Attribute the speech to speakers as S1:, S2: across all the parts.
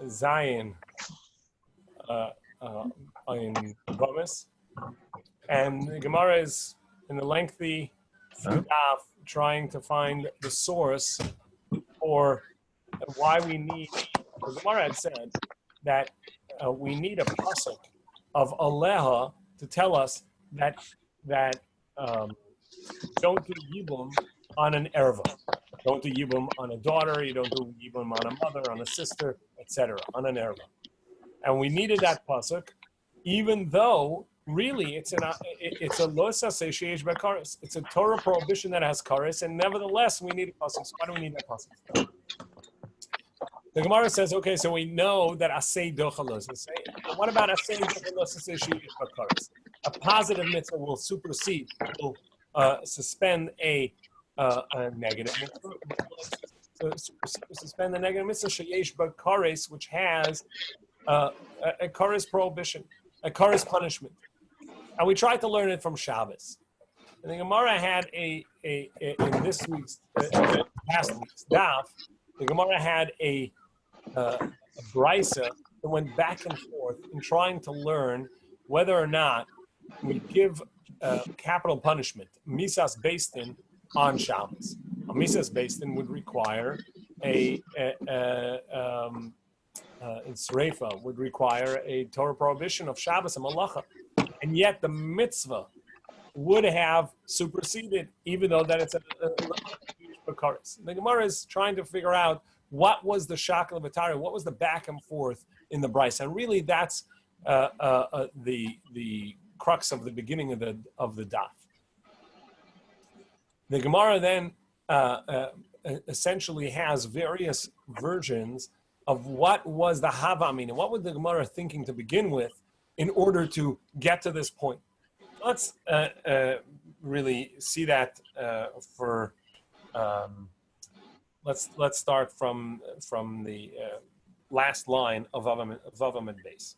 S1: Zion in Yevomos, and the Gemara is in the lengthy daf trying to find the source for why we need. The Gemara had said that we need a pasuk of Aleha to tell us that don't do yibum on an erva. Don't do yibum on a daughter. You don't do yibum on a mother, on a sister, etc. On an erva. And we needed that pasuk, even though really it's a losa seish bekaris. It's a Torah prohibition that has karis, and nevertheless we need a pasuk. So why do we need that pasuk? The Gemara says, okay, so we know that asay docha losa seish. What about asay docha losa seish bekaris? A positive mitzvah will supersede, will suspend a negative mitzvah. Suspend the negative mitzvah sheyesh bekaris, which has a karis prohibition, a karis punishment. And we tried to learn it from Shabbos. And the Gemara had in this week's, past week's daf, the Gemara had a brisa that went back and forth in trying to learn whether or not we give capital punishment, misas beistin, on Shabbos. A misas beistin would require in Sreifa would require a Torah prohibition of Shabbos and Malacha. And yet the mitzvah would have superseded, even though that it's a bekaris. The Gemara is trying to figure out what was the shakel of Atari, what was the back and forth in the brisa, and really that's the crux of the beginning of the daf. The Gemara then essentially has various versions of what was the havamin, and what was the Gemara thinking to begin with in order to get to this point. Let's really see that let's start from the last line of Vavam base.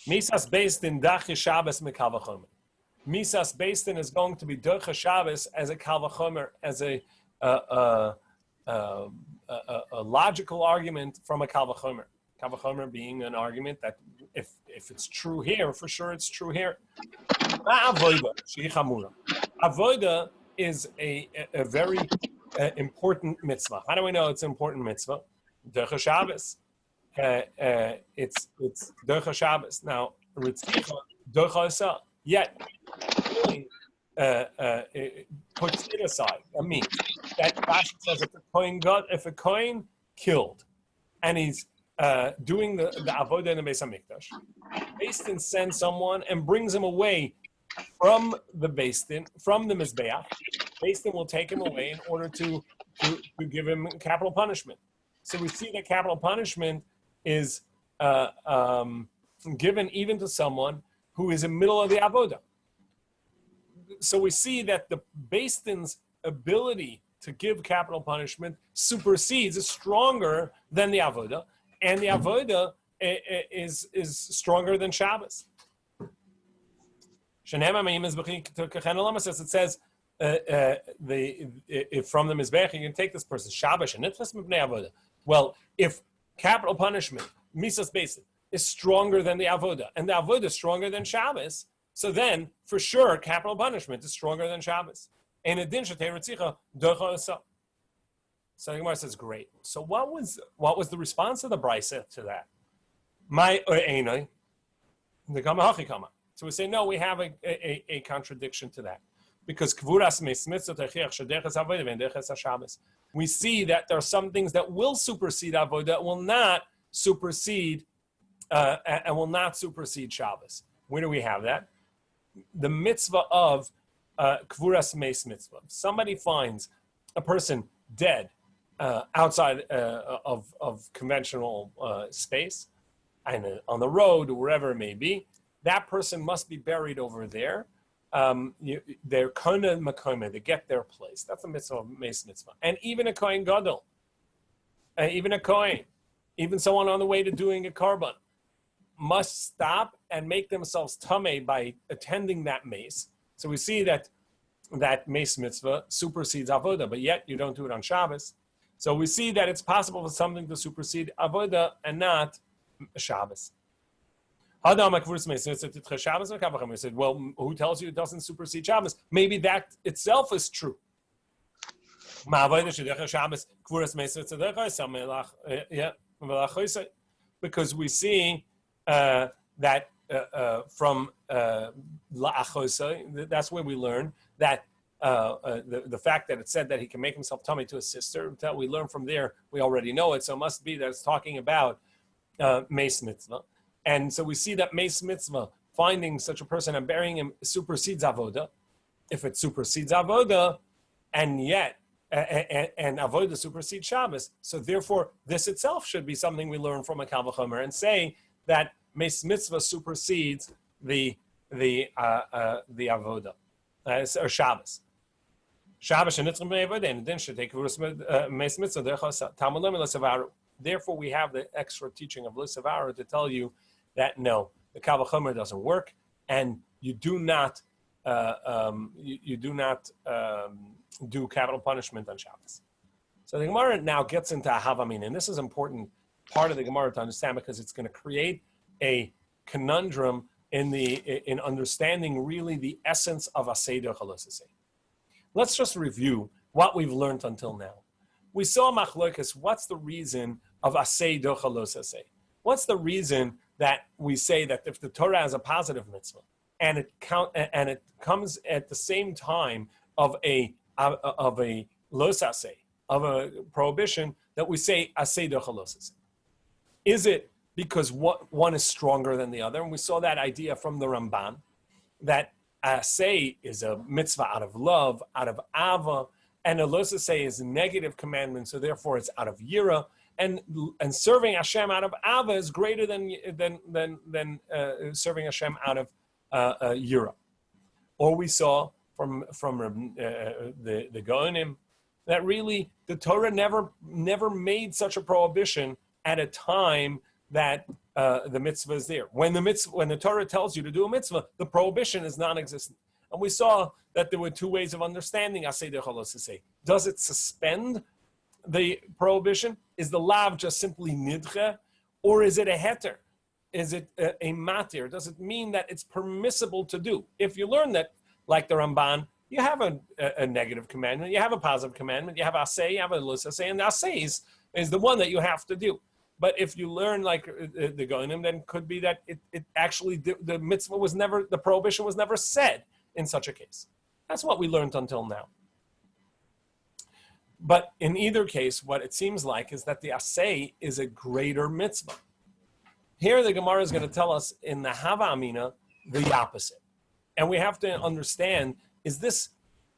S1: Misas Beistin Dachi Shabbos Mekavachomer. Misas Beistin is going to be Docha Shabbos as a Kalvachomer, as a logical argument from a Kalvachomer. Kalvachomer being an argument that if it's true here, for sure it's true here. Avoda is a very important mitzvah. How do we know it's an important mitzvah? Docha Shabbos. It's Docha Shabbos. Now, Ritzicha, Docha Asa. Yet, puts it aside. I mean, that Rashi says if a kohen killed, and he's doing the avodah in the Beis Hamikdash, Beis Din sends someone and brings him away from the Beis Din, from the Mizbeach. Beis Din will take him away in order to give him capital punishment. So we see that capital punishment is given even to someone who is in the middle of the avodah. So we see that the Beis Din's ability to give capital punishment supersedes, is stronger than the avodah, and the avodah is stronger than Shabbos. It says if from the Mizbech you can take this person Shabbos and nitfas mipnei avodah. Well, if capital punishment misas Beis Din is stronger than the avodah, and the avodah is stronger than Shabbos, so then for sure capital punishment is stronger than Shabbos. In addition, so the Gemara says, great. So what was the response of the brisa to that? So we say, no, we have a contradiction to that. Because we see that there are some things that will supersede avodah, that will not supersede and will not supersede Shabbos. Where do we have that? The mitzvah of kvuras meis mitzvah. Somebody finds a person dead outside of conventional space, and on the road or wherever it may be. That person must be buried over there. They're kona makoma, they get their place. That's a mitzvah of meis mitzvah. And even a kohen gadol, even a kohen, even someone on the way to doing a korban, must stop and make themselves tamei by attending that mace. So we see that that Meis Mitzvah supersedes Avoda, but yet you don't do it on Shabbos. So we see that it's possible for something to supersede Avoda and not Shabbos. He said, well, who tells you it doesn't supersede Shabbos? Maybe that itself is true. Because we see that from La'achosai, that's where we learn that the fact that it said that he can make himself tummy to his sister, that we learn from there, we already know it, so it must be that it's talking about Meis Mitzvah. And so we see that Meis Mitzvah, finding such a person and burying him, supersedes Avoda. If it supersedes Avoda, and yet, and Avoda supersedes Shabbos, so therefore this itself should be something we learn from a Kal V'chomer and say that Meis Mitzvah supersedes the Avoda, or Shabbos. Shabbos shenitzchim be'avoda, and then should take Meis Mitzvah. Therefore, we have the extra teaching of Lisavara to tell you that no, the Kal V'chomer doesn't work, and you do not do capital punishment on Shabbos. So the Gemara now gets into Havamin, and this is an important part of the Gemara to understand because it's going to create a conundrum in understanding really the essence of Aseh Chalosaseh. Let's just review what we've learned until now. We saw Machlokes. What's the reason of Aseh Chalosaseh? What's the reason that we say that if the Torah has a positive mitzvah and it comes at the same time of a losaseh, of a prohibition, that we say Aseh Chalosaseh? Is it because one is stronger than the other? And we saw that idea from the Ramban, that Aseh is a mitzvah out of love, out of ava, and a losaseh is a negative commandment, so therefore it's out of yira. And serving Hashem out of ava is greater than serving Hashem out of yira. Or we saw from the Gaonim that really the Torah never made such a prohibition at a time that the mitzvah is there. When the Torah tells you to do a mitzvah, the prohibition is non-existent. And we saw that there were two ways of understanding Aseh Chalosaseh. Does it suspend the prohibition? Is the lav just simply nidche, or is it a heter? Is it a matir? Does it mean that it's permissible to do? If you learn that, like the Ramban, you have a negative commandment, you have a positive commandment, you have aseh, you have a losaseh, and aseh is the one that you have to do. But if you learn like the Goinim, then it could be that it actually, the mitzvah was never, the prohibition was never said in such a case. That's what we learned until now. But in either case, what it seems like is that the aseh is a greater mitzvah. Here the Gemara is going to tell us in the Hava Amina the opposite. And we have to understand, is this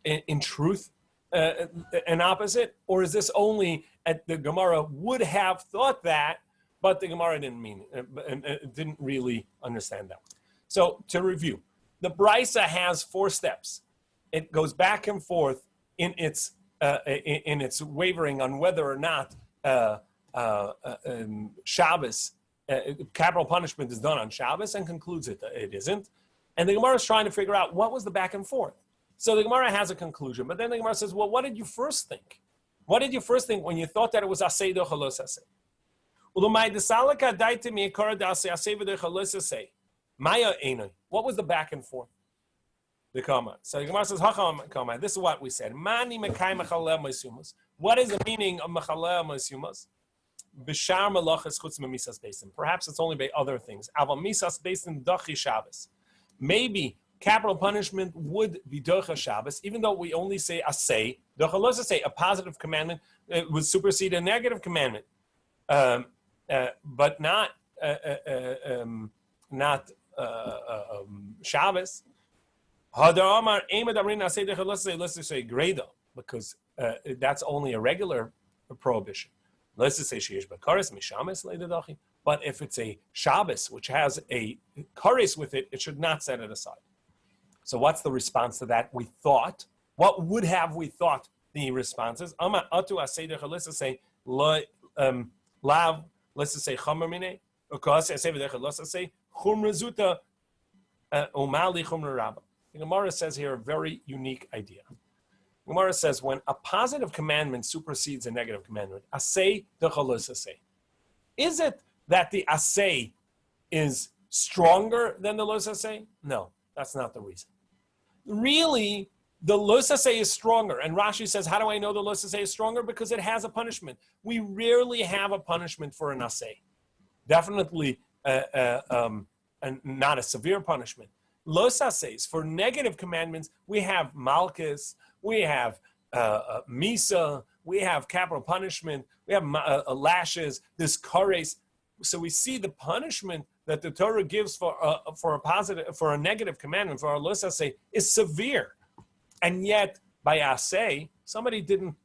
S1: in truth an opposite? Or is this only, the Gemara would have thought that, but the Gemara didn't mean it, didn't really understand that. So to review, the Brisa has 4 steps. It goes back and forth in its wavering on whether or not Shabbos, capital punishment is done on Shabbos, and concludes it isn't. And the Gemara is trying to figure out what was the back and forth. So the Gemara has a conclusion, but then the Gemara says, well, what did you first think? What did you first think when you thought that it was Aseh Chalosaseh? What was the back and forth? The Kama. So the Gemara says, Kama. This is what we said. What is the meaning of Mechaleh Ma'isumas? B'shar malachas chutz memisas beisim. Perhaps it's only by other things. Aval misas beisim dachi Shabbos. Maybe capital punishment would be docha Shabbos, even though we only say aseh. Docha lo say a positive commandment would supersede a negative commandment, but not Shabbos. Hadar Amar Eimad Amrin Aseh Docha lo say greda, because that's only a regular prohibition. Let's just say sheyesh b'kares mishames leidadachi. But if it's a Shabbos which has a kares with it, it should not set it aside. So what's the response to that? We thought. What would have we thought the response is? Ama atu aseder. Let's just say lav. Let's just say chamer mine. Because aseder. Let's just say chumra zuta umali chumra rabba. The Gemara says here a very unique idea. Gemara says when a positive commandment supersedes a negative commandment, asay dechalos asay. Is it that the asay is stronger than the los asay? No, that's not the reason. Really, the los asay is stronger. And Rashi says, how do I know the los asay is stronger? Because it has a punishment. We rarely have a punishment for an asay. Definitely not a severe punishment. Los asays, for negative commandments, we have malchus, we have misa, we have capital punishment, we have lashes, this kares. So we see the punishment that the Torah gives for a negative commandment, for a los asay, is severe. And yet, by asay, somebody didn't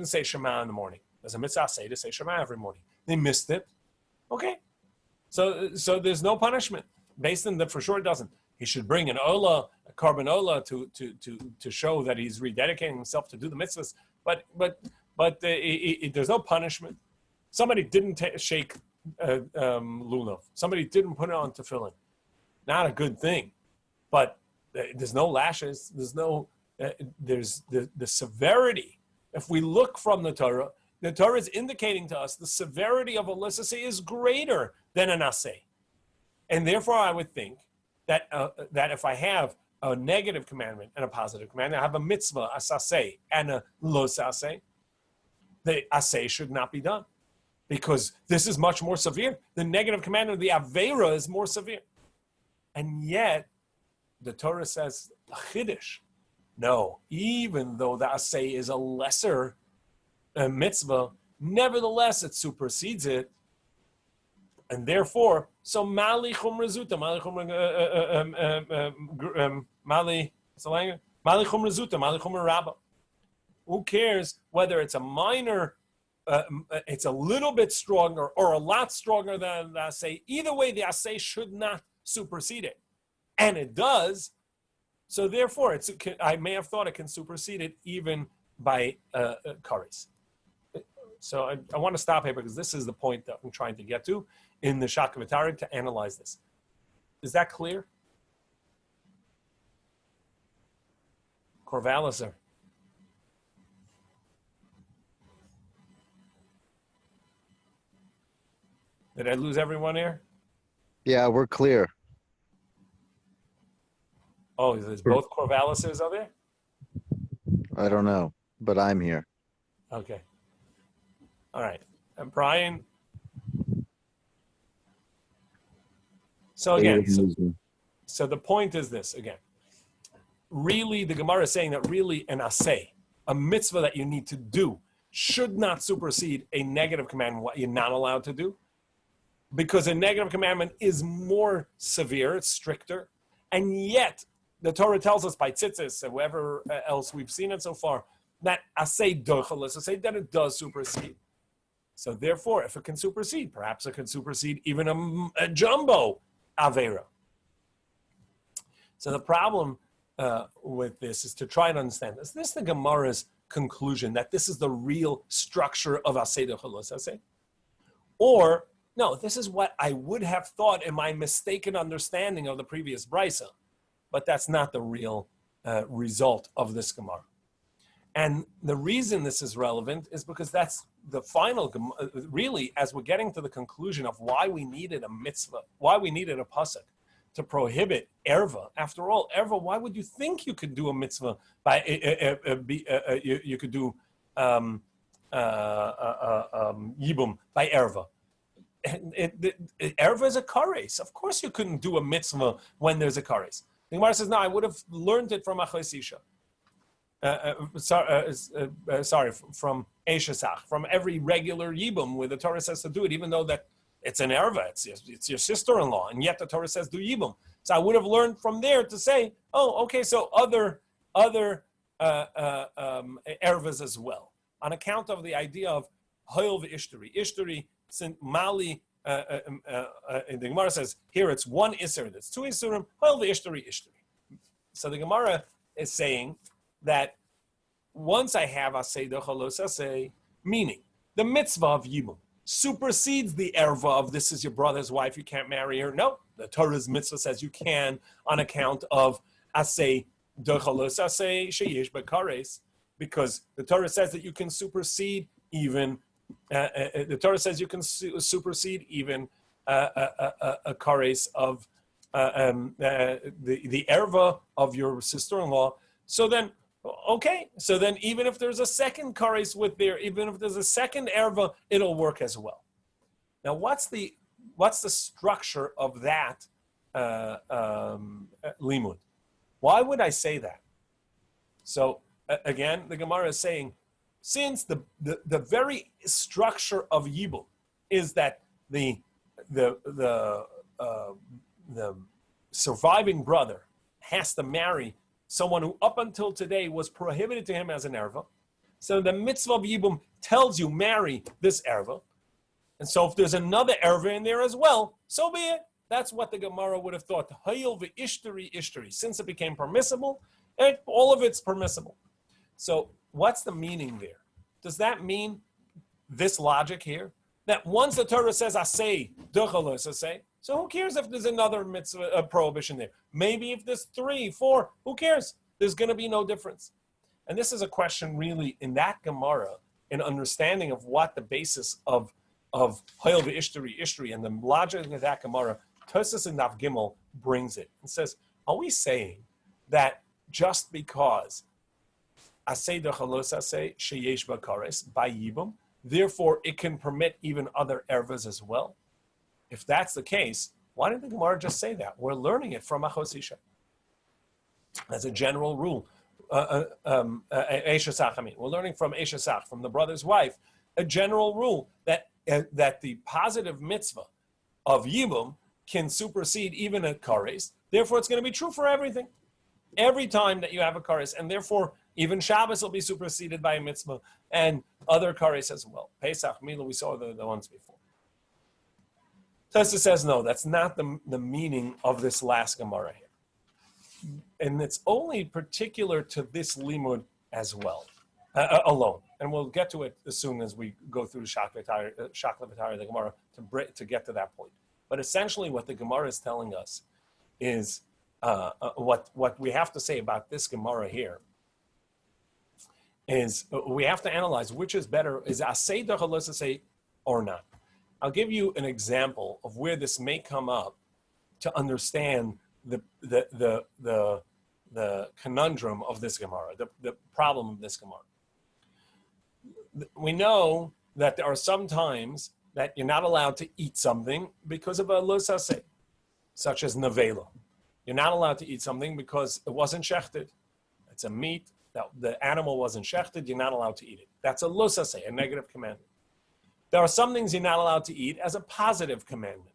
S1: say Shema in the morning. There's a mitzvah asay to say Shema every morning. They missed it. Okay. So there's no punishment. Based on that, for sure it doesn't. He should bring an olah, a carbon olah, to show that he's rededicating himself to do the mitzvahs. But there's no punishment. Somebody didn't shake lulav. Somebody didn't put it on tefillin. Not a good thing. But there's no lashes. There's the severity. If we look from the Torah is indicating to us the severity of a lisasay is greater than an asay. And therefore, I would think that if I have a negative commandment and a positive commandment, I have a mitzvah, a saseh, and a lo saseh, the aseh should not be done. Because this is much more severe. The negative commandment, the avera, is more severe. And yet, the Torah says, chiddush. No, even though the aseh is a lesser mitzvah, nevertheless, it supersedes it. And therefore, so mali chumrazuta, mali chumra. Who cares whether it's a minor, it's a little bit stronger or a lot stronger than the asay? Either way, the asay should not supersede it, and it does. So therefore, I may have thought it can supersede it even by kares. So I want to stop here because this is the point that I'm trying to get to in the Shakavatari to analyze this. Is that clear? Corvallis, sir. Did I lose everyone here?
S2: Yeah, we're clear.
S1: Oh, there's both Corvallises over there?
S2: I don't know, but I'm here.
S1: Okay. All right. And Brian. So again, so the point is this again. Really, the Gemara is saying that really an asay, a mitzvah that you need to do, should not supersede a negative commandment, what you're not allowed to do. Because a negative commandment is more severe, it's stricter. And yet, the Torah tells us by tzitzis, and whoever else we've seen it so far, that asay dochalos, asay that it does supersede. So therefore, if it can supersede, perhaps it can supersede even a jumbo avera. So the problem with this is to try to understand this. This is the Gemara's conclusion that this is the real structure of asay dochalos asay? Or, no, this is what I would have thought in my mistaken understanding of the previous brisa. But that's not the real result of this Gemara. And the reason this is relevant is because that's the final, really, as we're getting to the conclusion of why we needed a mitzvah, why we needed a pasuk to prohibit erva. After all, erva, why would you think you could do a mitzvah by, you could do yibum by erva? Erva is a kares. Of course you couldn't do a mitzvah when there's a kares. The Gemara says, no, I would have learned it from Achles Isha. From Eshesach, from every regular yibum where the Torah says to do it, even though that it's an erva, it's your sister-in-law, and yet the Torah says do yibum. So I would have learned from there to say, oh, okay, so other ervas as well, on account of the idea of hoil v'ishtari. Ishtari, mali, the Gemara says, here it's one Isser, that's two Isserim, hoil v'ishtari. So the Gemara is saying that once I have asay dochalos asay, meaning the mitzvah of yibum supersedes the erva of this is your brother's wife, you can't marry her. No, the Torah's mitzvah says you can on account of asay dechalos asay sheyesh bekares, because the Torah says that you can supersede even. The Torah says you can supersede even a kares of the erva of your sister-in-law. So then, okay. So then, even if there's a second kares with there, even if there's a second erva, it'll work as well. Now, what's the structure of that limud? Why would I say that? So again, the Gemara is saying, since the very structure of yibum is that the surviving brother has to marry someone who up until today was prohibited to him as an erva, so the mitzvah of yibum tells you marry this erva, and so if there's another erva in there as well, so be it. That's what the Gemara would have thought. Hayil v'ishtari ishtari. Since it became permissible, all of it's permissible. So what's the meaning there? Does that mean this logic here? That once the Torah says asay, duchalos asay, so who cares if there's another mitzvah prohibition there? Maybe if there's 3, 4, who cares? There's going to be no difference. And this is a question really in that Gemara, in understanding of what the basis of Hayil v'ishtari ishtari and the logic of that Gemara, Tosas in Daf Gimel brings it and says, are we saying that just because asay dechalos asay sheyesh bakares by yibum, therefore it can permit even other ervas as well? If that's the case, why didn't the Gemara just say that? We're learning it from Achos Isha. As a general rule, we're learning from Eshesach, from the brother's wife, a general rule that the positive mitzvah of yibum can supersede even a kares. Therefore, it's going to be true for everything. Every time that you have a kares, and therefore even Shabbos will be superseded by a mitzvah, and other kares as well. Pesach, Mila, we saw the ones before. Tosfos says, no, that's not the meaning of this last Gemara here. And it's only particular to this limud as well, alone. And we'll get to it as soon as we go through the Shakla V'Tara, the Gemara, to get to that point. But essentially what the Gemara is telling us is, what we have to say about this Gemara here is we have to analyze which is better, is asay dechalos asay or not. I'll give you an example of where this may come up to understand the conundrum of this Gemara, the problem of this Gemara. We know that there are some times that you're not allowed to eat something because of a los asay, such as nevela. You're not allowed to eat something because it wasn't shechted. It's a meat that the animal wasn't shechted. You're not allowed to eat it. That's a los asay, a negative commandment. There are some things you're not allowed to eat as a positive commandment.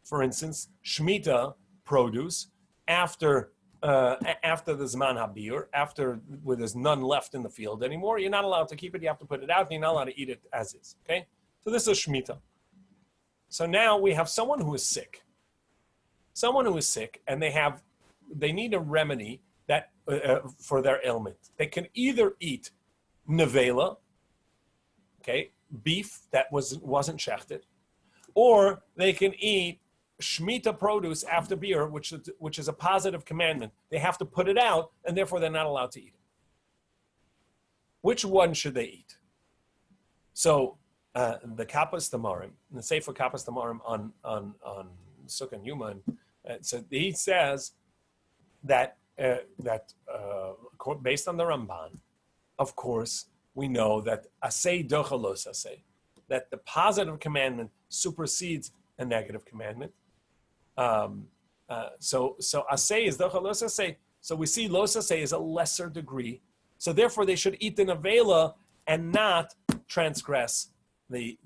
S1: For instance, shmita produce after the zman habir, after where there's none left in the field anymore, you're not allowed to keep it. You have to put it out, and you're not allowed to eat it as is. Okay, so this is shmita. So now we have someone who is sick. Someone who is sick, and they need a remedy that for their ailment. They can either eat nevela, okay, beef that wasn't shechted, or they can eat shmita produce after beer, which is a positive commandment. They have to put it out, and therefore they're not allowed to eat it. Which one should they eat? So the Kappas Tamarim, the Sefer Kappas Tamarim on Sukkah and Yuma, so he says that based on the Ramban, of course, we know that asay dochalos asay, that the positive commandment supersedes a negative commandment. So asay is dochalos asay. So we see los asay is a lesser degree. So therefore, they should eat the nevela and not transgress the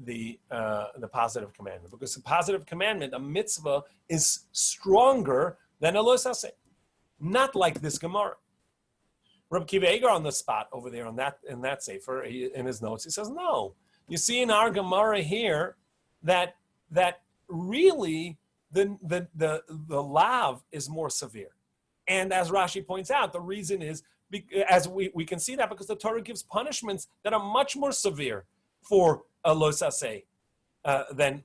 S1: positive commandment, because the positive commandment, a mitzvah, is stronger than a los asay. Not like this Gemara. Rabbi Kiva Eger on the spot over there in that sefer in his notes, he says, no. You see in our Gemara here that really the lav is more severe, and as Rashi points out, the reason is as we can see that because the Torah gives punishments that are much more severe for a los asay than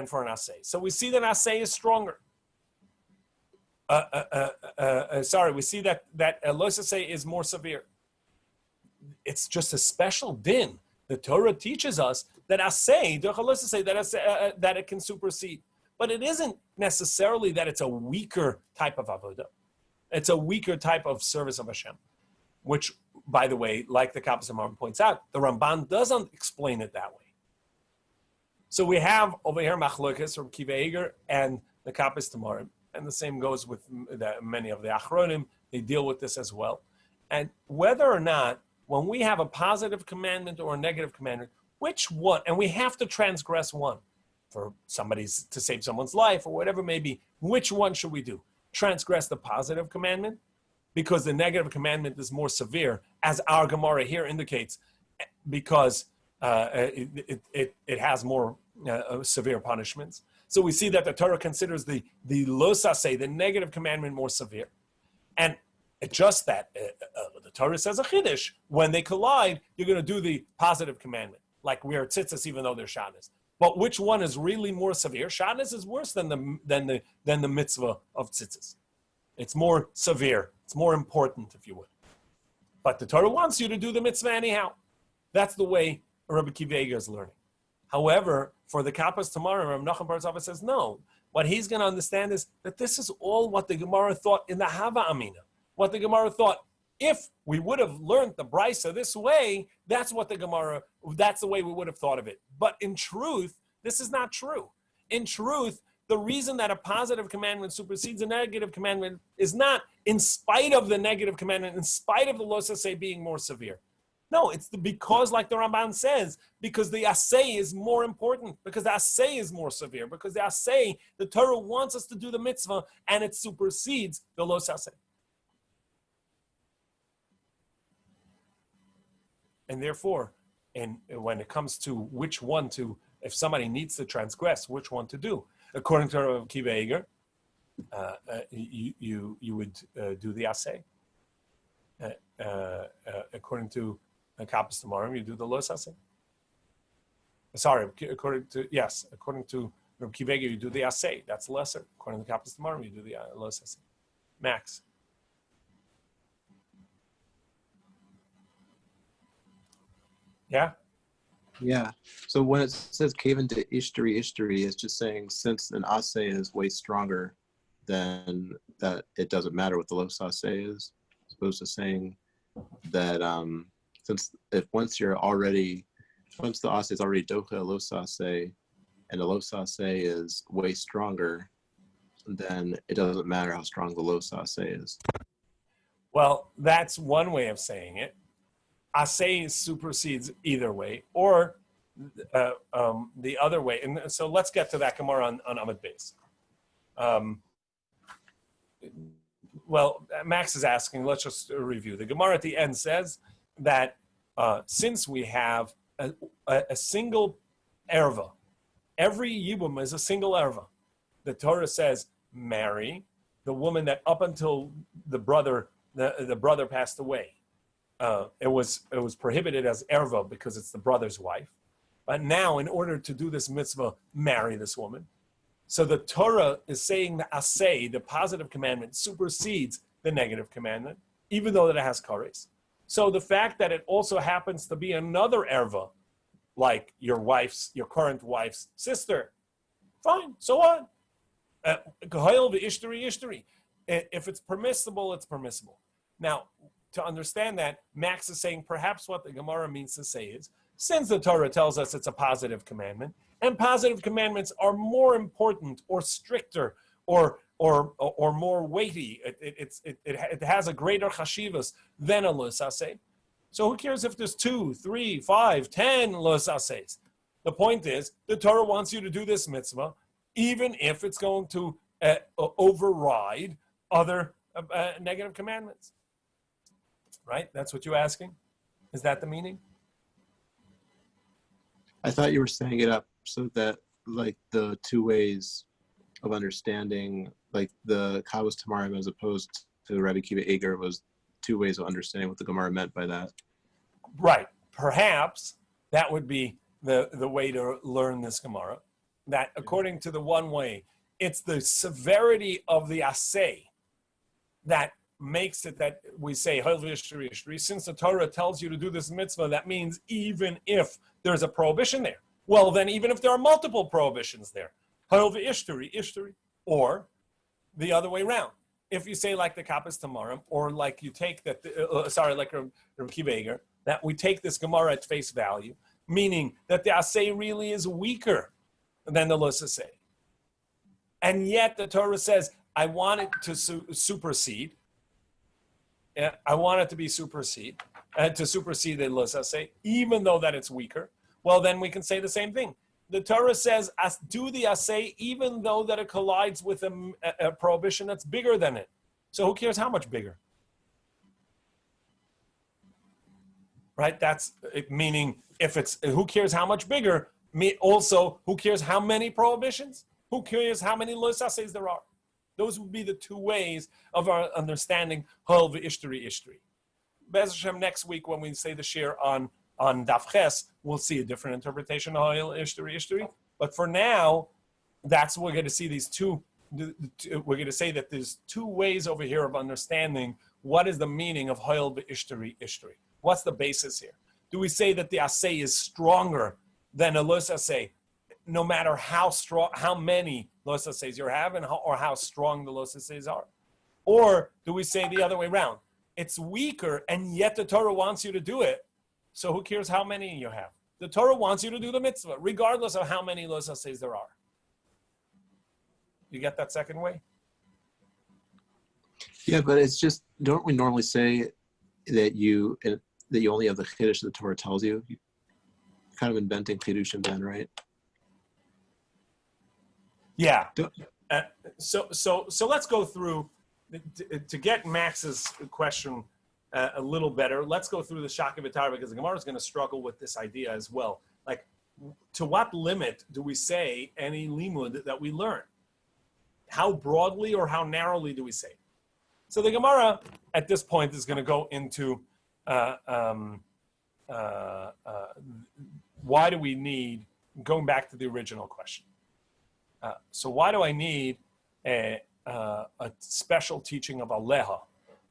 S1: for an asay. So we see that asay is stronger. we see that lo saseh is more severe. It's just a special din. The Torah teaches us that aseh, that it can supersede. But it isn't necessarily that it's a weaker type of avodah. It's a weaker type of service of Hashem, which, by the way, like the Kappas Tamarim points out, the Ramban doesn't explain it that way. So we have over here Machlokes from Kiva Eger and the Kappas Tamarim, and the same goes with many of the Achronim. They deal with this as well. And whether or not, when we have a positive commandment or a negative commandment, which one, and we have to transgress one for somebody's to save someone's life or whatever it may be, which one should we do? Transgress the positive commandment because the negative commandment is more severe, as our Gemara here indicates, because it has more severe punishments. So we see that the Torah considers the lo saseh, the negative commandment, more severe. And it's just that the Torah says a chiddush, when they collide, you're going to do the positive commandment, like we are tzitzis even though they're shanis. But which one is really more severe? Shanis is worse than the mitzvah of tzitzis. It's more severe. It's more important, if you would. But the Torah wants you to do the mitzvah anyhow. That's the way Rabbi Kiva Eger is learning. However, for the Kappas tomorrow, Rabbi Nachman Bar Zava says no. What he's going to understand is that this is all what the Gemara thought in the Hava Amina. What the Gemara thought, if we would have learned the Brisa this way, that's the way we would have thought of it. But in truth, this is not true. In truth, the reason that a positive commandment supersedes a negative commandment is not in spite of the negative commandment, in spite of the lo saseh being more severe. No, it's because, like the Ramban says, because the aseh is more important, because the aseh is more severe, because the aseh, the Torah wants us to do the mitzvah, and it supersedes the lo saseh. And therefore, and when it comes to which one to, if somebody needs to transgress, which one to do, according to Rabbi Kiva Eger, you would do the aseh. According to Kappas Tamarim, you do the lo saseh. Sorry, according to Rabbi Kiva Eger, you do the aseh. That's lesser. According to Kappas Tamarim, you do the lo saseh. Max. Yeah?
S3: Yeah. So when it says cave into ishtari, it's just saying since an aseh is way stronger, then that it doesn't matter what the lo saseh is. As opposed to saying that once the aseh is already doche lo saseh, and the lo saseh is way stronger, then it doesn't matter how strong the lo saseh is.
S1: Well, that's one way of saying it. Aseh supersedes either way, or the other way. And so let's get to that Gemara on Amud Beis. Well, Max is asking, let's just review. The Gemara at the end says that since we have a single erva, every yibum is a single erva. The Torah says, marry the woman that up until the brother passed away. It was prohibited as erva because it's the brother's wife. But now, in order to do this mitzvah, marry this woman. So the Torah is saying the aseh, the positive commandment, supersedes the negative commandment, even though that it has kares. So the fact that it also happens to be another erva, like your current wife's sister, fine, so what? If it's permissible, it's permissible. Now, to understand that, Max is saying perhaps what the Gemara means to say is, since the Torah tells us it's a positive commandment, and positive commandments are more important or stricter or more weighty, it has a greater chashivas than a lo saseh. So who cares if there's 2, 3, 5, 10 lo sasehs? The point is, the Torah wants you to do this mitzvah, even if it's going to override other negative commandments. Right? That's what you're asking? Is that the meaning?
S3: I thought you were setting it up so that like the two ways of understanding, like the Kavos Tamarim as opposed to Rabbi Kiva Eger, was 2 ways of understanding what the Gemara meant by that.
S1: Right. Perhaps that would be the way to learn this Gemara. That according to the one way, it's the severity of the aseh that makes it that we say, since the Torah tells you to do this mitzvah, that means even if there's a prohibition there. Well, then even if there are multiple prohibitions there, or the other way around. If you say like the Kappas Tamarim, or like you take that, like Rabbi Tzvi Fischer, that we take this Gemara at face value, meaning that the Asay really is weaker than the Los Asay. And yet the Torah says, I want it to supersede. I want it to be to supersede the Los Asay, even though that it's weaker. Well, then we can say the same thing. The Torah says, do the Asay, even though that it collides with a prohibition that's bigger than it. So who cares how much bigger? Right? That's meaning if it's, who cares how much bigger? Also, who cares how many prohibitions? Who cares how many Los Asays there are? Those would be the two ways of our understanding Hol v'ishtari ishtari. Be'ez Hashem, next week when we say the shir on Daf Ches, we'll see a different interpretation of Hol ishtari ishtari. But for now, that's what we're going to see these two. We're going to say that there's two ways over here of understanding what is the meaning of Hol v'ishtari ishtari. What's the basis here? Do we say that the Asay is stronger than a Los Asay, no matter how strong, how many Los Asays you have, or how strong the Los Asays are? Or do we say the other way around? It's weaker, and yet the Torah wants you to do it, so who cares how many you have? The Torah wants you to do the mitzvah, regardless of how many Los Asays there are. You get that second way?
S3: Yeah, but it's just, don't we normally say that you only have the chiddush the Torah tells you? You're kind of inventing chiddushim then, right?
S1: Yeah. So let's go through to get Max's question a little better. Let's go through the Shaka V'Tar, because the Gemara is going to struggle with this idea as well. Like, to what limit do we say any limud that we learn? How broadly or how narrowly do we say? So the Gemara at this point is going to go into why do we need, going back to the original question. So why do I need a special teaching of Aleha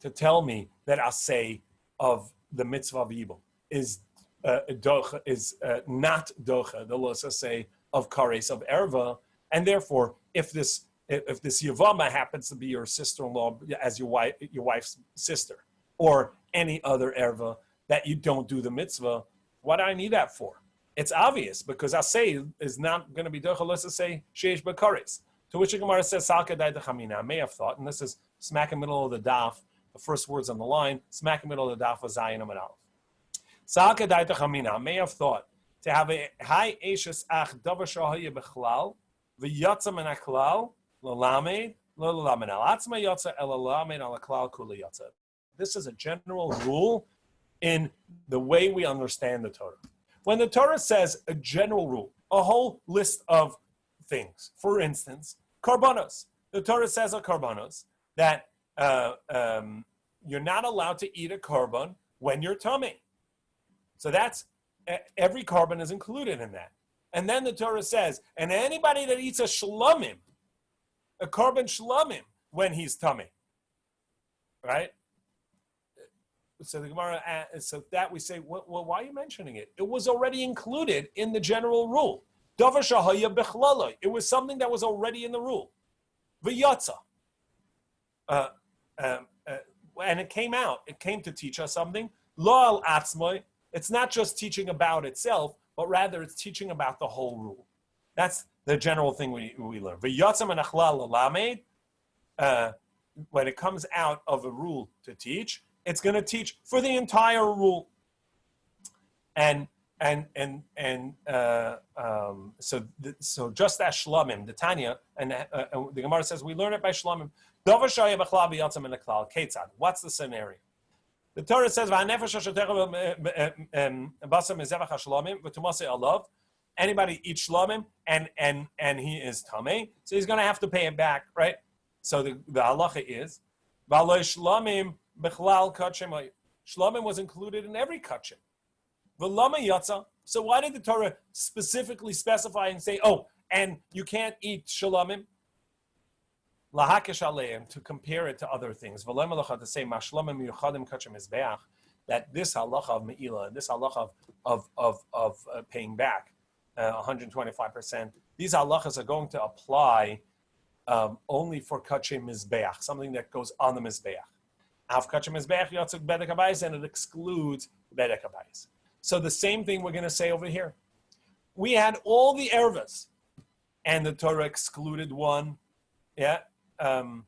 S1: to tell me that Asay of the mitzvah of Yibum is not docha, the Los Asay of Kares of Erva, and therefore if this Yevama happens to be your sister-in-law as your wife's sister, or any other Erva that you don't do the mitzvah, what do I need that for? It's obvious, because Asay is not going to be Docha Los Asay Sheish B'Kares. To which the Gemara says, Salka Dai Dechamina. I may have thought, and this is smack in the middle of the daf, the first words on the line, smack in the middle of the daf was Zayin Amid Aleph. Salka Dai Dechamina. I may have thought to have a high Eishes Ach Davar Shahaya B'Chlal V'Yatza Min HaKlal L'Lamed L'Lamed Al Atzma Yatza El L'Lamed Al HaKlal Kula Yatza. This is a general rule in the way we understand the Torah. When the Torah says a general rule, a whole list of things, for instance, karbanos. The Torah says of karbanos that you're not allowed to eat a karban when you're tummy. So that's, every karban is included in that. And then the Torah says, and anybody that eats a shlamim, a karban shlamim, when he's tummy, right? So the Gemara, so that we say, well, why are you mentioning it? It was already included in the general rule. Davar shahaya bechlaloi. It was something that was already in the rule. V'yatza. And it came out. It came to teach us something. Lo al atzmoi. It's not just teaching about itself, but rather it's teaching about the whole rule. That's the general thing we learn. V'yatza menachlal lamed. When it comes out of a rule to teach, it's going to teach for the entire rule, so just as shlamim, the Tanya, and the Gemara says we learn it by shlamim. What's the scenario? The Torah says anybody eats shlamim and he is tamei, so he's going to have to pay it back, right? So the halacha is shlamim. Shlamim was included in every kachim. V'lama yatza. So why did the Torah specifically specify and say, oh, and you can't eat shlamim? lahakish aleim, to compare it to other things. V'lo melacha, to say mashlamim yuchadim kachim mizbeach, that this halacha of meila, this halacha of paying back 125%, these halachas are going to apply only for kachim mizbeach, something that goes on the mizbeach. Av kachim mizbeach yotzuk bedek habayis, and it excludes bedek habayis. So the same thing we're going to say over here. We had all the ervas, and the Torah excluded one. Yeah. And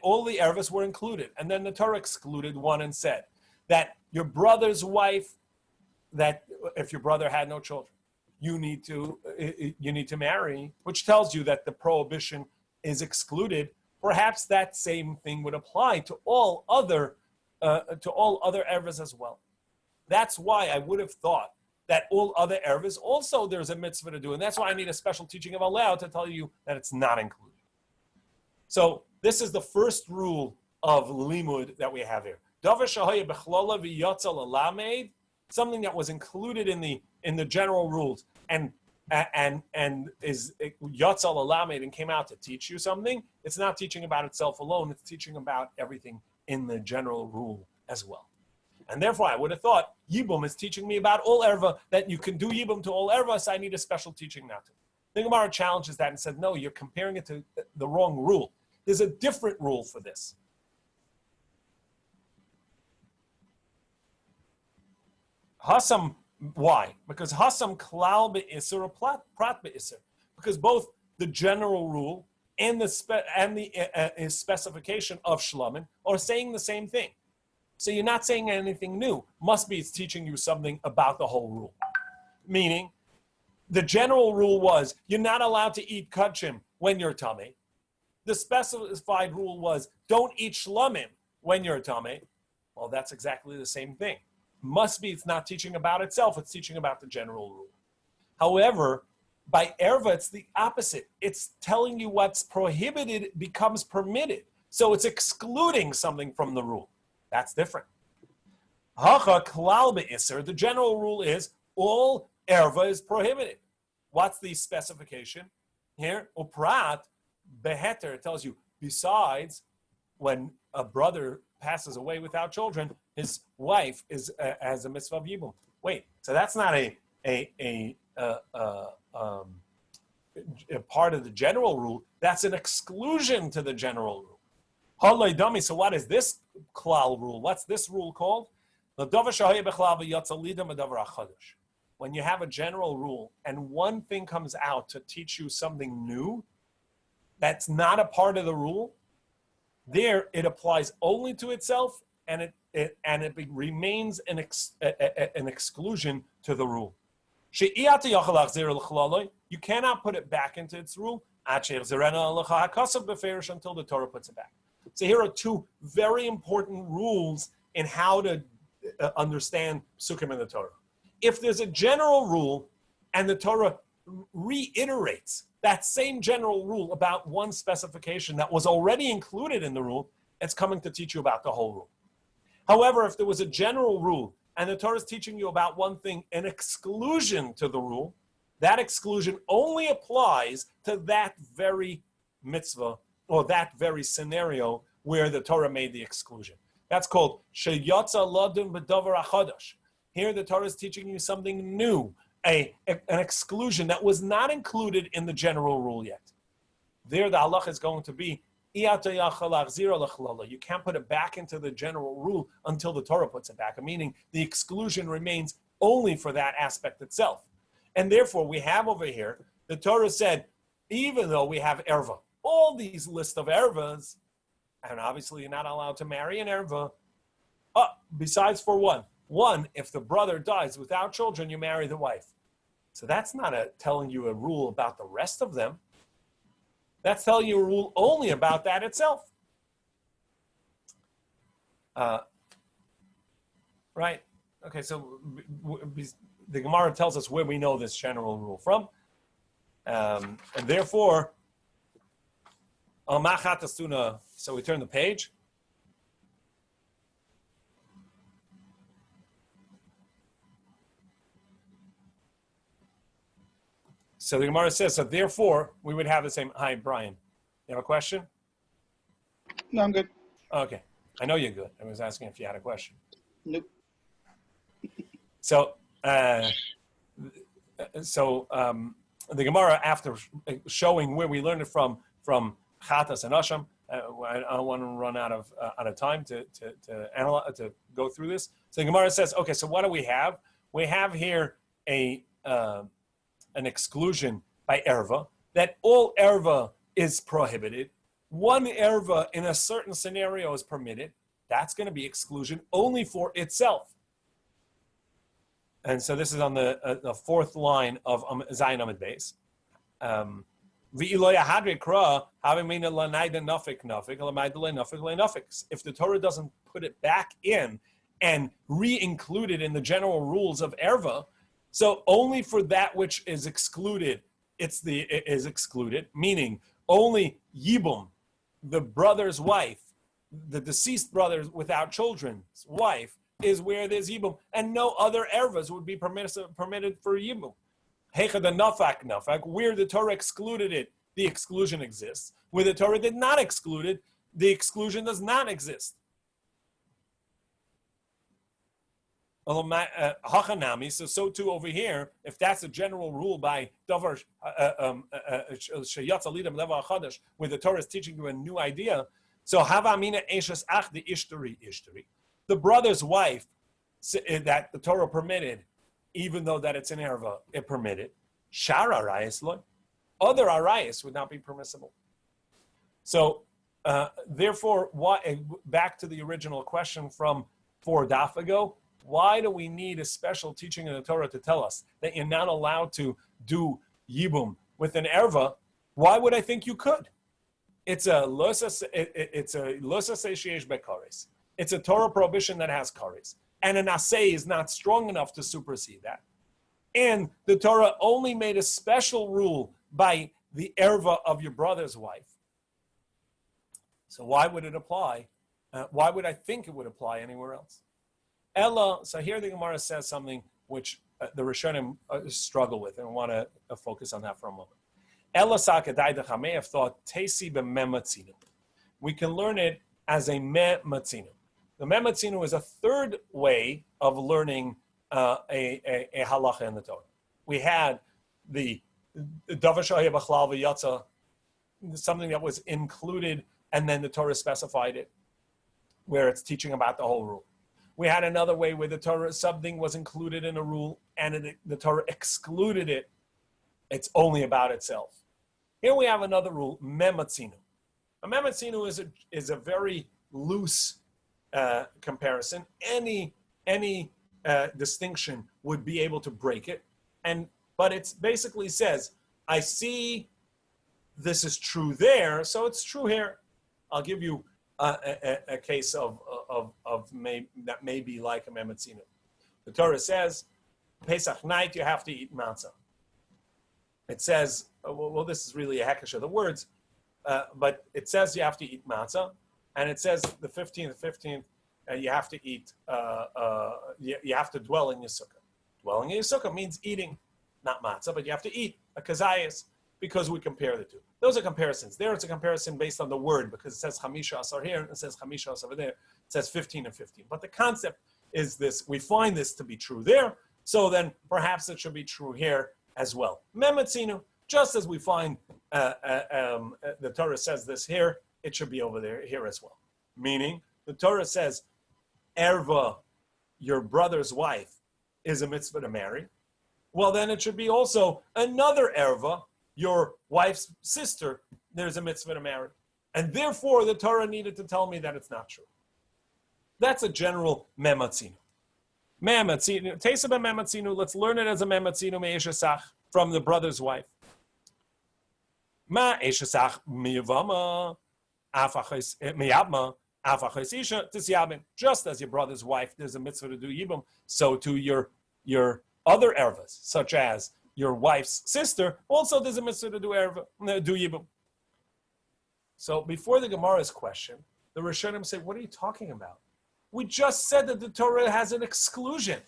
S1: all the ervas were included. And then the Torah excluded one and said that your brother's wife, that if your brother had no children, you need to marry, which tells you that the prohibition is excluded. Perhaps that same thing would apply to all other ervas as well. That's why I would have thought that all other ervas also there's a mitzvah to do, and that's why I need a special teaching of Aleo to tell you that it's not included. So this is the first rule of limud that we have here. Something that was included in the general rules and is yatzal alamed and came out to teach you something. It's not teaching about itself alone. It's teaching about everything in the general rule as well. And therefore, I would have thought Yibum is teaching me about all erva, that you can do Yibum to all erva, so I need a special teaching now to. The Gemara challenges that and said, no, you're comparing it to the wrong rule. There's a different rule for this. Hasam, why? Because Hasam klal be'isr or prat be'isr. Because both the general rule and the specification of shlamim are saying the same thing. So you're not saying anything new. Must be it's teaching you something about the whole rule. Meaning, the general rule was you're not allowed to eat kachim when you're tummy. The specified rule was don't eat shlamim when you're tummy. Well, that's exactly the same thing. Must be it's not teaching about itself. It's teaching about the general rule. However, by erva, it's the opposite. It's telling you what's prohibited becomes permitted. So it's excluding something from the rule. That's different. Hacha klal be'isr, the general rule is all erva is prohibited. What's the specification here? Uprat beheter, it tells you, besides when a brother passes away without children, his wife has a mitzvah of yibum. Wait, so that's not a part of the general rule. That's an exclusion to the general rule. Haloi dummy. So what is this klal rule? What's this rule called? When you have a general rule and one thing comes out to teach you something new that's not a part of the rule, there it applies only to itself and it remains an exclusion to the rule. You cannot put it back into its rule until the Torah puts it back. So here are two very important rules in how to understand psukim in the Torah. If there's a general rule and the Torah reiterates that same general rule about one specification that was already included in the rule, it's coming to teach you about the whole rule. However, if there was a general rule and the Torah is teaching you about one thing, an exclusion to the rule, that exclusion only applies to that very mitzvah or that very scenario where the Torah made the exclusion. That's called sheyatza ladun b'davar achadash. Here the Torah is teaching you something new, an exclusion that was not included in the general rule yet. There the halacha is going to be, you can't put it back into the general rule until the Torah puts it back, meaning the exclusion remains only for that aspect itself. And therefore we have over here, the Torah said, even though we have erva, all these list of ervas, and obviously you're not allowed to marry an erva, besides for one. One, if the brother dies without children, you marry the wife. So that's not telling you a rule about the rest of them. That's telling you a rule only about that itself. Right? Okay, so the Gemara tells us where we know this general rule from. And therefore, so we turn the page. So the Gemara says, so therefore, we would have the same. Hi, Brian. You have a question?
S4: No, I'm good.
S1: Okay. I know you're good. I was asking if you had a question.
S4: Nope.
S1: So, the Gemara, after showing where we learned it from Chatas and Asham, I don't want to run out of time to analyze, to go through this. So the Gemara says, okay, so what do we have? We have here an exclusion by erva, that all erva is prohibited. One erva in a certain scenario is permitted. That's going to be exclusion only for itself. And so this is on the fourth line of Zayin Amid Beis. If the Torah doesn't put it back in and re-include it in the general rules of erva, so only for that which is excluded, is excluded, meaning only yibum, the brother's wife, the deceased brother without children's wife, is where there's yibum, and no other ervas would be permitted for yibum. Heicha the nafak, where the Torah excluded it, the exclusion exists. Where the Torah did not exclude it, the exclusion does not exist. Hachanami, so too over here, if that's a general rule by Davar Sheyatz Alidam Leva Chadash, where the Torah is teaching you a new idea, so Hava Amina Eshes Ach the Ishtari, the brother's wife that the Torah permitted, even though that it's an erva, it permitted. Shar arayis lo, other arayis would not be permissible. So, therefore, back to the original question from 4 daf ago, why do we need a special teaching in the Torah to tell us that you're not allowed to do yibum with an erva? Why would I think you could? It's a losa seishiesh bekares. It's a Torah prohibition that has kares. And an asay is not strong enough to supersede that. And the Torah only made a special rule by the erva of your brother's wife. So why would it apply? Why would I think it would apply anywhere else? Ella, so here the Gemara says something which the Rishonim struggle with, and I want to focus on that for a moment. Ella sakadai dechamev thought tesi b'mematzinu. We can learn it as a mematzinu. The mematzinu is a third way of learning a halacha in the Torah. We had the Daf Hashovua Yevomos, something that was included, and then the Torah specified it, where it's teaching about the whole rule. We had another way where the Torah, something was included in a rule, and the Torah excluded it. It's only about itself. Here we have another rule, mematzinu. A mematzinu is a very loose comparison. Any distinction would be able to break it, but it basically says, I see this is true there, so it's true here. I'll give you a case that may be like a mematzinu. The Torah says, Pesach night you have to eat matzah. It says, well, this is really a hekesh of the words, but it says you have to eat matzah, and it says the 15th, you have to eat, you have to dwell in your sukkah. Dwelling in your sukkah means eating, not matzah, but you have to eat a kazayas, because we compare the two. Those are comparisons. There it's a comparison based on the word, because it says chamisha asar here, and it says chamisha asar over there. It says 15 and 15. But the concept is this: we find this to be true there, so then perhaps it should be true here as well. Mematzinu, just as we find the Torah says this here, it should be over there here as well. Meaning, the Torah says, erva, your brother's wife, is a mitzvah to marry. Well, then it should be also another erva, your wife's sister, there's a mitzvah to marry. And therefore, the Torah needed to tell me that it's not true. That's a general mematzinu. Mematzinu, Teisa b'mematzinu, let's learn it as a mematzinu me'eshesach, from the brother's wife. Ma eshesach miyavama, miyabma, afachos tisyabin. Just as your brother's wife, there's a mitzvah to do yibum, so to your other ervas, such as your wife's sister, also there's a mitzvah to do yibum. So before the Gemara's question, the Rishonim say, what are you talking about? We just said that the Torah has an exclusion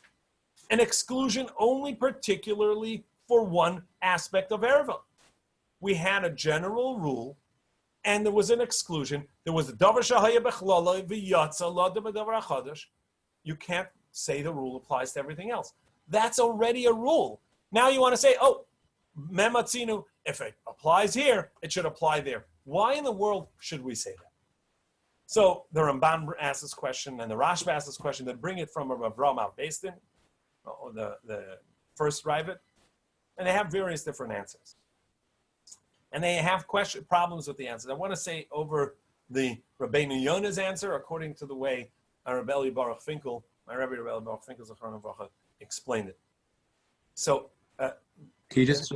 S1: only particularly for one aspect of erva. We had a general rule, and there was an exclusion. There was the davar shahaya bechlala v'yatsa la davar achadash. You can't say the rule applies to everything else. That's already a rule. Now you want to say, oh, mematzinu, if it applies here, it should apply there. Why in the world should we say that? So the Ramban asks this question, and the Rashba asks this question. They bring it from Rav Rama based in the first Rivet, and they have various different answers. And they have problems with the answers. I want to say over the Rabbeinu Yonah's answer, according to the way Rabbi Eli Baruch Finkel, my Rabbi Baruch Finkel Zachron Avracha, explained it. So,
S3: Can you just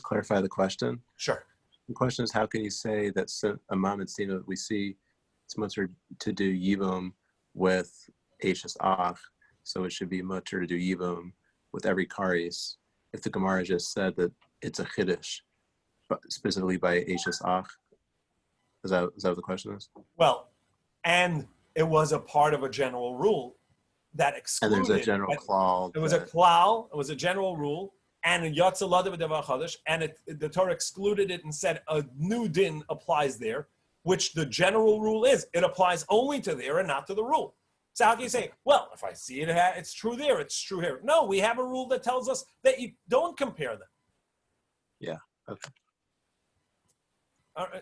S3: clarify the question?
S1: Sure.
S3: The question is, how can you say that a mom and Sina we see it's mutter to do yibum with Ashes Ach, so it should be mutter to do yibum with every karis, if the Gemara just said that it's a chiddush, but specifically by Ashes Ach? Is that what the question is?
S1: Well, and it was a part of a general rule that excluded.
S3: And there's a general klal.
S1: It was a klal. It was a general rule, and in Yatsa Ladav Devar Chadash, and the Torah excluded it and said a new din applies there, which the general rule is. It applies only to there and not to the rule. So how can you say, well, if I see it, it's true there, it's true here? No, we have a rule that tells us that you don't compare them.
S3: Yeah. Okay.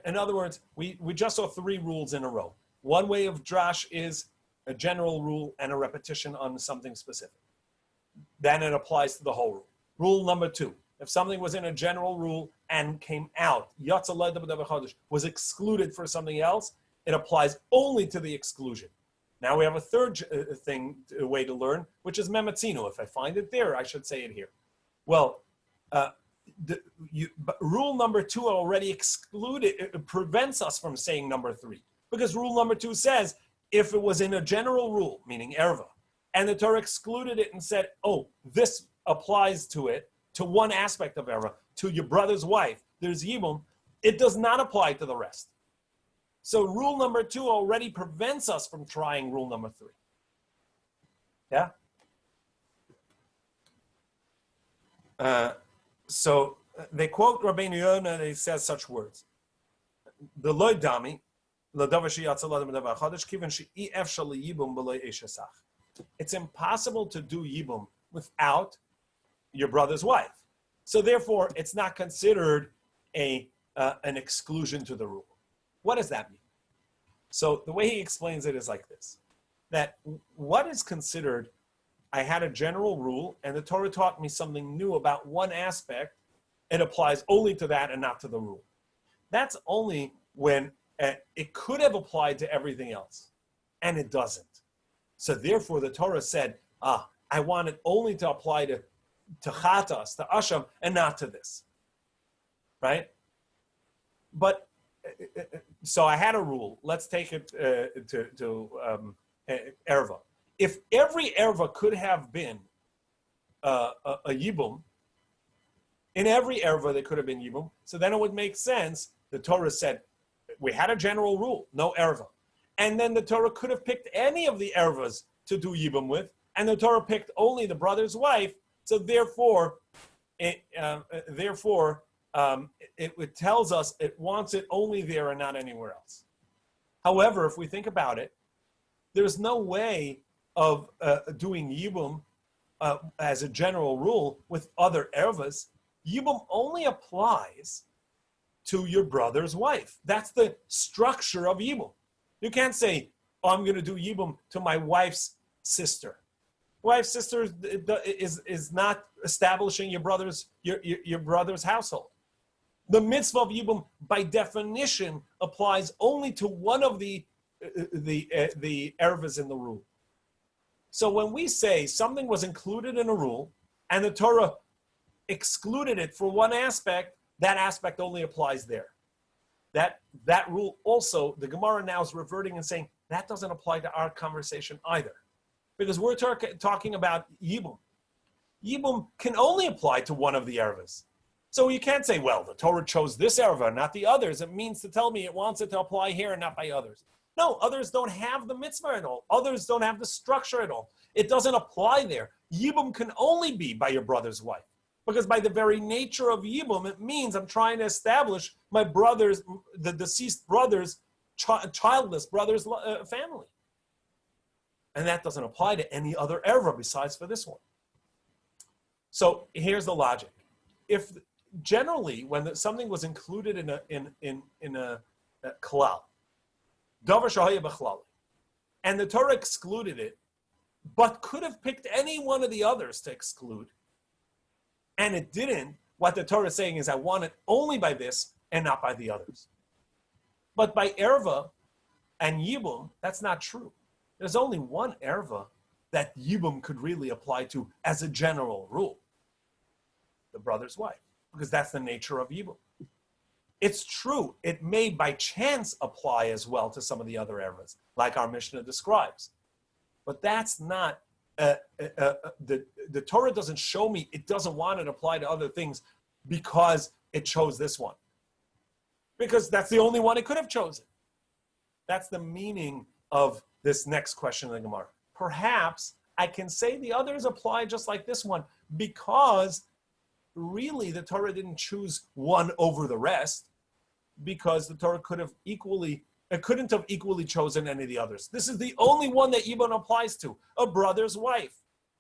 S1: In other words, we just saw 3 rules in a row. One way of drash is a general rule and a repetition on something specific. Then it applies to the whole rule. Rule number 2, if something was in a general rule and came out, was excluded for something else, it applies only to the exclusion. Now we have a third way to learn, which is mematzino. If I find it there, I should say it here. Well, rule number 2 already excluded, it prevents us from saying number 3. Because rule number 2 says, if it was in a general rule, meaning erva, and the Torah excluded it and said, oh, this applies to it, to one aspect of erva, to your brother's wife, there's yibum, it does not apply to the rest. So rule number 2 already prevents us from trying rule number 3. Yeah? So they quote Rabbeinu Yonah, and he says such words. The loy dami, it's impossible to do yibum without your brother's wife. So therefore, it's not considered an exclusion to the rule. What does that mean? So the way he explains it is like this, that what is considered, I had a general rule and the Torah taught me something new about one aspect, it applies only to that and not to the rule. That's only when it could have applied to everything else, and it doesn't. So therefore the Torah said, I want it only to apply to chatas, to asham, and not to this, right? But so I had a rule. Let's take it to erva. If every erva could have been a yibum, in every erva there could have been yibum, so then it would make sense. The Torah said, we had a general rule, no erva. And then the Torah could have picked any of the ervas to do yibum with, and the Torah picked only the brother's wife, so therefore, it tells us it wants it only there and not anywhere else. However, if we think about it, there's no way of doing yibum as a general rule with other ervas. Yibum only applies to your brother's wife. That's the structure of yibum. You can't say, oh, I'm going to do yibum to my wife's sister. Wife's sister is not establishing your brother's household. The mitzvah of yibum, by definition, applies only to one of the ervas in the rule. So when we say something was included in a rule and the Torah excluded it for one aspect, that aspect only applies there. That rule also, the Gemara now is reverting and saying that doesn't apply to our conversation either, because we're talking about yibum. Yibum can only apply to one of the ervas. So you can't say, well, the Torah chose this erva, not the others. It means to tell me it wants it to apply here and not by others. No, others don't have the mitzvah at all. Others don't have the structure at all. It doesn't apply there. Yibum can only be by your brother's wife. Because by the very nature of Yibum, it means I'm trying to establish my brother's, the deceased brother's, childless brother's family. And that doesn't apply to any other erva besides for this one. So here's the logic. If generally, when something was included in a klal, davar shahaya b'chlal, and the Torah excluded it, but could have picked any one of the others to exclude, and it didn't, what the Torah is saying is I want it only by this and not by the others. But by erva and yibum, that's not true. There's only one erva that yibum could really apply to as a general rule. The brother's wife, because that's the nature of yibum. It's true, it may by chance apply as well to some of the other ervas, like our Mishnah describes. But that's not, the Torah doesn't show me it doesn't want it to apply to other things because it chose this one. Because that's the only one it could have chosen. That's the meaning of this next question in the Gemara. Perhaps I can say the others apply just like this one because really the Torah didn't choose one over the rest because the Torah couldn't have equally chosen any of the others. This is the only one that Yibum applies to, a brother's wife.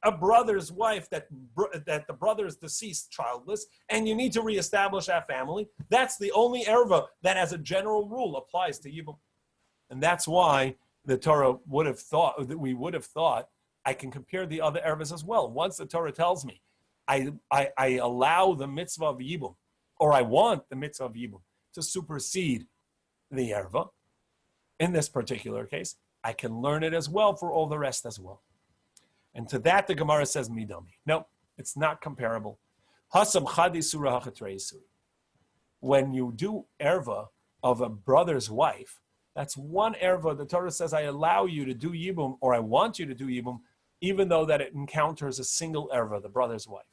S1: A brother's wife that the brother is deceased, childless, and you need to reestablish that family. That's the only erva that as a general rule applies to Yibum. And that's why the Torah would have thought, that we would have thought, I can compare the other ervas as well. Once the Torah tells me, I allow the mitzvah of Yibum, or I want the mitzvah of Yibum to supersede the erva, in this particular case, I can learn it as well for all the rest as well. And to that, the Gemara says, midami. No, it's not comparable. Hasam chadi surah hachatreis suri. When you do erva of a brother's wife, that's one erva. The Torah says, I allow you to do yibum, or I want you to do yibum, even though that it encounters a single erva, the brother's wife,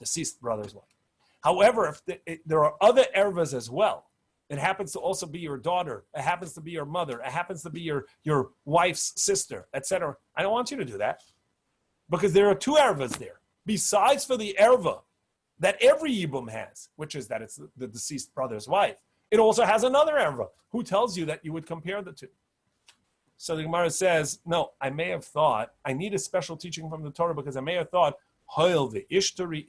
S1: deceased brother's wife. However, if there are other ervas as well, it happens to also be your daughter, it happens to be your mother, it happens to be your wife's sister, etc. I don't want you to do that. Because there are two ervas there. Besides for the erva that every yibum has, which is that it's the deceased brother's wife, it also has another erva. Who tells you that you would compare the two? So the Gemara says, no, I may have thought, I need a special teaching from the Torah because I may have thought, hoil the ishtari,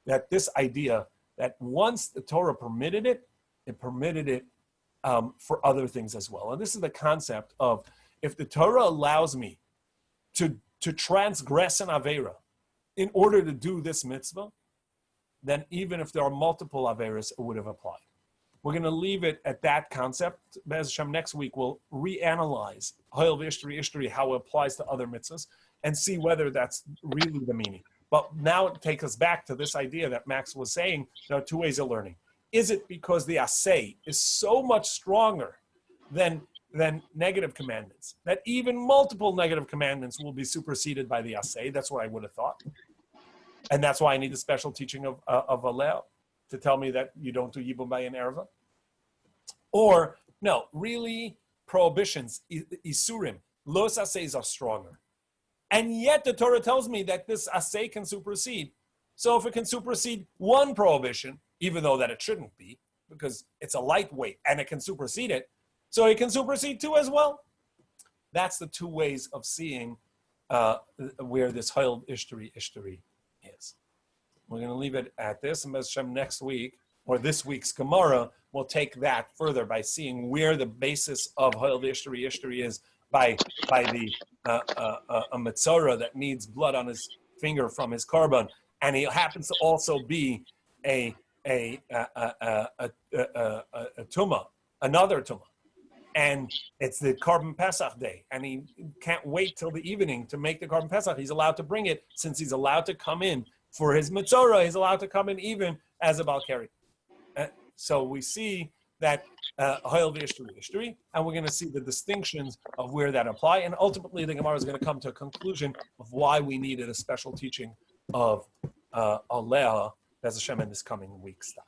S1: that this idea that once the Torah permitted it, it permitted it for other things as well. And this is the concept of, if the Torah allows me to transgress an Aveira in order to do this mitzvah, then even if there are multiple Aveiras, it would have applied. We're going to leave it at that concept. Be'ez Hashem, next week we'll reanalyze Hoil V'Ishtari, how it applies to other mitzvahs, and see whether that's really the meaning. But now it takes us back to this idea that Max was saying, there are two ways of learning. Is it because the asay is so much stronger than negative commandments, that even multiple negative commandments will be superseded by the asay? That's what I would have thought. And that's why I need a special teaching of Alel to tell me that you don't do Yibum by an erva. Or, no, really, prohibitions, isurim, los asays are stronger. And yet the Torah tells me that this asay can supersede. So if it can supersede one prohibition, even though that it shouldn't be, because it's a lightweight and it can supersede it, so it can supersede two as well. That's the two ways of seeing where this Hoil Ishtari is. We're going to leave it at this, and Be'ez Hashem next week, or this week's Gemara, we'll take that further by seeing where the basis of Hoil Ishtari is by the a metzora that needs blood on his finger from his korban, and he happens to also be a tumah, another tumah. And it's the Korban Pesach day, and he can't wait till the evening to make the Korban Pesach. He's allowed to bring it, since he's allowed to come in for his Mitzorah. He's allowed to come in even as a Balkari. So we see that Hoil V'Ishtari, and we're going to see the distinctions of where that apply. And ultimately, the Gemara is going to come to a conclusion of why we needed a special teaching of Aleha, Be'ez Hashem, in this coming week's stuff.